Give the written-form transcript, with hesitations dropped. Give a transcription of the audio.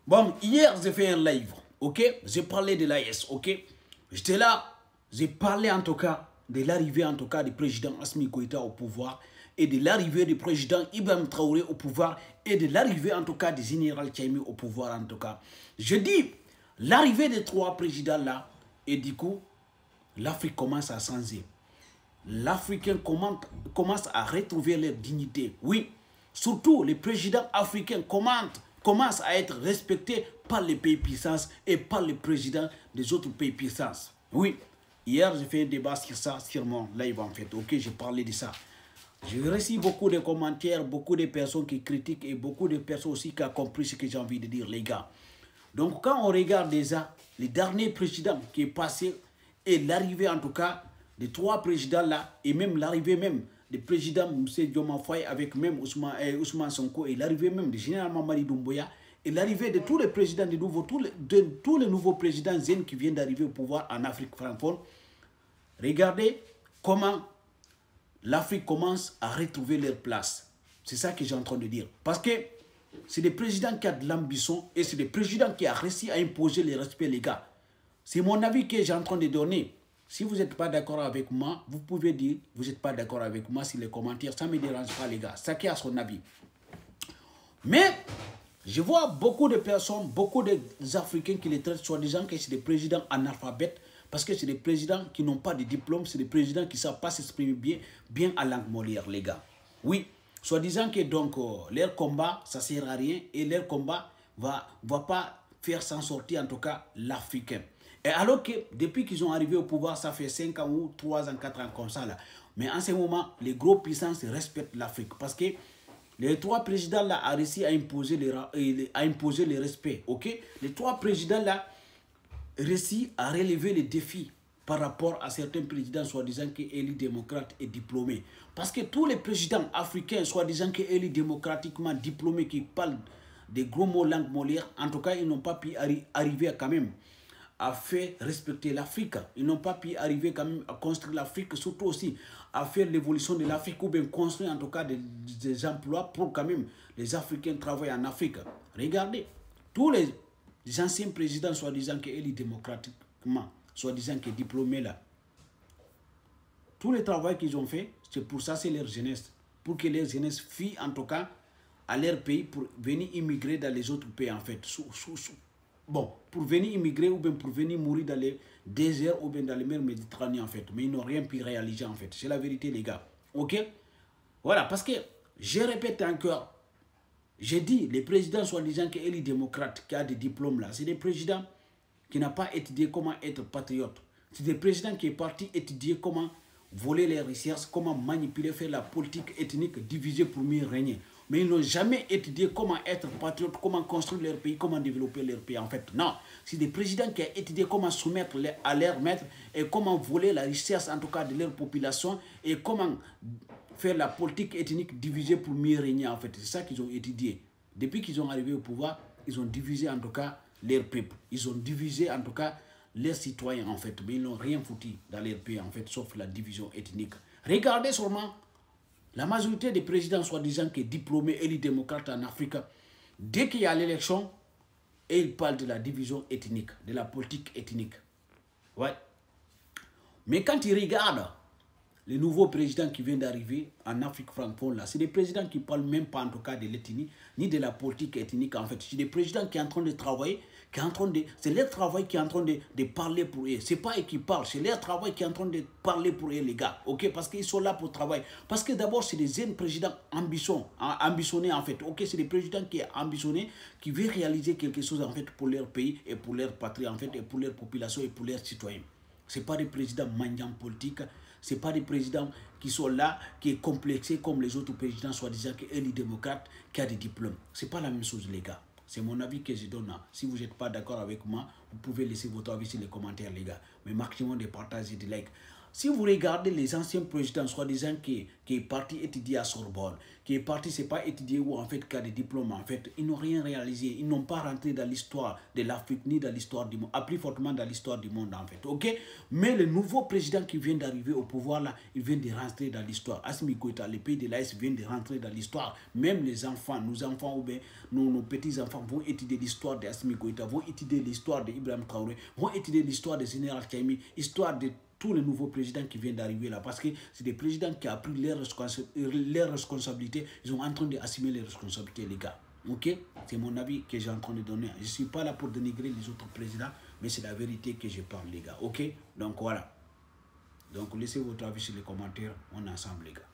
Bon, hier, j'ai fait un live, ok? J'ai parlé de l'AS, ok? J'étais là, j'ai parlé en tout cas de l'arrivée en tout cas du président Assimi Goïta au pouvoir et de l'arrivée du président Ibrahim Traoré au pouvoir et de l'arrivée en tout cas du général Tchaimi au pouvoir en tout cas. Je dis, l'arrivée des trois présidents là, et du coup, l'Afrique commence à changer. L'Africain commence à retrouver leur dignité. Oui, surtout les présidents africains commencent à être respectés par les pays puissances et par les présidents des autres pays puissances. Oui, hier j'ai fait un débat sur ça, sur mon live en fait. Ok, j'ai parlé de ça. J'ai reçu beaucoup de commentaires, beaucoup de personnes qui critiquent et beaucoup de personnes aussi qui ont compris ce que j'ai envie de dire, les gars. Donc quand on regarde déjà les derniers présidents qui est passé et l'arrivée en tout cas des trois présidents là et même l'arrivée même du président Moussé Dioma Faye avec même Ousmane Sonko et l'arrivée même du général Mamadi Doumbouya et l'arrivée de tous les présidents de tous les nouveaux présidents zen qui viennent d'arriver au pouvoir en Afrique francophone, regardez comment l'Afrique commence à retrouver leur place. C'est ça que j'ai en train de dire. Parce que c'est des présidents qui ont de l'ambition et c'est des présidents qui ont réussi à imposer le respect, les gars. C'est mon avis que j'ai en train de donner. Si vous n'êtes pas d'accord avec moi, vous pouvez dire vous n'êtes pas d'accord avec moi sur les commentaires. Ça ne me dérange pas, les gars. Chacun a son avis. Mais je vois beaucoup de personnes, beaucoup d'Africains qui les traitent soi-disant que c'est des présidents analphabètes parce que c'est des présidents qui n'ont pas de diplôme, c'est des présidents qui ne savent pas s'exprimer bien en langue Molière, les gars. Oui, soi-disant que donc leur combat, ça ne sert à rien et leur combat va pas faire s'en sortir en tout cas l'Africain. Et alors que depuis qu'ils sont arrivés au pouvoir, ça fait 5 ans ou 3 ans, 4 ans comme ça là. Mais en ce moment, les gros puissances respectent l'Afrique parce que les trois présidents là ont réussi à imposer le respect. Ok? Les trois présidents là réussi à relever les défis par rapport à certains présidents soi-disant qui élus démocrates et diplômés. Parce que tous les présidents africains soi-disant qui élus démocratiquement diplômés qui parlent des gros mots langue molière, en tout cas ils n'ont pas pu arriver quand même à faire respecter l'Afrique. Ils n'ont pas pu arriver quand même à construire l'Afrique, surtout aussi à faire l'évolution de l'Afrique ou bien construire en tout cas des emplois pour quand même les Africains travaillent en Afrique. Regardez, tous les anciens présidents soi-disant qui élus démocratiquement, soi-disant qui diplômés là, tout le travail qu'ils ont fait, c'est pour ça, c'est leur jeunesse. Pour que leur jeunesse fuient en tout cas à leur pays pour venir immigrer dans les autres pays en fait. Bon, pour venir immigrer ou bien pour venir mourir dans les déserts ou bien dans les mers Méditerranéennes en fait. Mais ils n'ont rien pu réaliser en fait. C'est la vérité les gars. Ok? Voilà, parce que je répète encore. J'ai dit, les présidents soi-disant qui sont les démocrates, qui ont des diplômes là, c'est des présidents qui n'ont pas étudié comment être patriote. C'est des présidents qui sont partis étudier comment voler les richesses, comment manipuler, faire la politique ethnique, diviser pour mieux régner. Mais ils n'ont jamais étudié comment être patriote, comment construire leur pays, comment développer leur pays. En fait, non. C'est des présidents qui ont étudié comment soumettre à leur maître et comment voler la richesse, en tout cas, de leur population et comment faire la politique ethnique divisée pour mieux régner. En fait, c'est ça qu'ils ont étudié. Depuis qu'ils sont arrivés au pouvoir, ils ont divisé, en tout cas, leur peuple. Ils ont divisé, en tout cas, leurs citoyens, en fait. Mais ils n'ont rien foutu dans leur pays, en fait, sauf la division ethnique. Regardez seulement la majorité des présidents soi-disant qui sont diplômés et les démocrates en Afrique, dès qu'il y a l'élection, ils parlent de la division ethnique, de la politique ethnique. Ouais. Mais quand ils regardent les nouveaux présidents qui viennent d'arriver en Afrique francophone, là, c'est des présidents qui ne parlent même pas en tout cas de l'ethnie, ni de la politique ethnique en fait. C'est des présidents qui sont en train de travailler, c'est leur travail qui est en train de parler pour eux. Ce n'est pas eux qui parlent, c'est leur travail qui est en train de parler pour eux les gars. Ok, parce qu'ils sont là pour travailler. Parce que d'abord, c'est des jeunes présidents ambitionnés en fait. Ok, c'est des présidents qui sont ambitionnés, qui veulent réaliser quelque chose en fait pour leur pays et pour leur patrie en fait, et pour leur population et pour leurs citoyens. Ce n'est pas des présidents mendiants politiques. Ce n'est pas des présidents qui sont là, qui sont complexés comme les autres présidents, soi-disant qui sont les démocrates, qui ont des diplômes. Ce n'est pas la même chose, les gars. C'est mon avis que je donne. Si vous n'êtes pas d'accord avec moi, vous pouvez laisser votre avis sur les commentaires, les gars. Mais maximum de partages et de likes. Si vous regardez les anciens présidents, soi-disant qui est parti étudier à Sorbonne, qui est parti, c'est pas étudier ou en fait, qui a des diplômes, en fait, ils n'ont rien réalisé. Ils n'ont pas rentré dans l'histoire de l'Afrique ni dans l'histoire du monde, à plus fortement dans l'histoire du monde, en fait. Ok? Mais le nouveau président qui vient d'arriver au pouvoir, là, il vient de rentrer dans l'histoire. Assimi Goïta, le pays de l'AS vient de rentrer dans l'histoire. Même les enfants, nos enfants ou bien nos petits-enfants vont étudier l'histoire d'Assimi Goïta, vont étudier l'histoire d'Ibrahim Traoré, vont étudier l'histoire du général Tchaimi, histoire de tous les nouveaux présidents qui viennent d'arriver là, parce que c'est des présidents qui ont pris leurs responsabilités, ils sont en train d'assumer les responsabilités, les gars. Ok? C'est mon avis que j'ai en train de donner. Je ne suis pas là pour dénigrer les autres présidents, mais c'est la vérité que je parle, les gars. Ok? Donc voilà. Donc laissez votre avis sur les commentaires, on est ensemble, les gars.